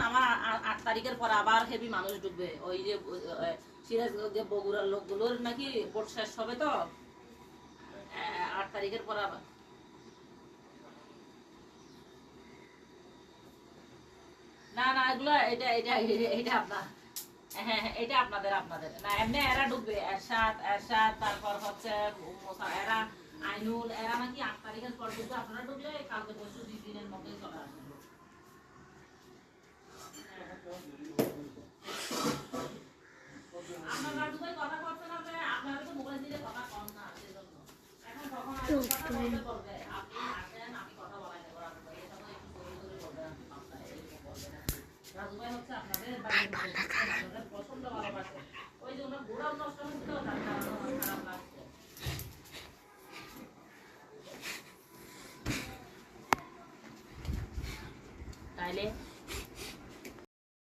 আমার 8 তারিখের পর আবার হেভি মানুষ ঢুকবে। ওই যে সিরাজ বগুড়ার লোকগুলোর নাকি ভোট শেষ হবে তো 8 তারিখের পর আবার। না না এগুলো এটা এটা এটা আপনার, হ্যাঁ হ্যাঁ এটা আপনাদের না এমনি এরা ঢুকবে এরশাদ তারপর হচ্ছে এরা আইনুল এরা নাকি 8 তারিখের পর ঢুকবে। আপনারা ঢুকলে কালকে পরশু 2 দিনের মধ্যেই চলে আসবে। আপনারা দুটোই কথা বলতে হবে, আপনারা তো মোবাইল দিয়ে কথা কম না সেজন্য। এখন কখন আসবে কথা বলতে বলবে, আপনি আসেন আমি কথা বলাই দেব। এটা তো একটু করে করে বলবেন আপনি পাঁচটা এরকম বলবেন। রাজু ভাই হচ্ছে আপনাদের বাড়ির পছন্দ ভালোবাসে। ওই যে ওনার গোড়াও নষ্ট হচ্ছে তো তার কারণে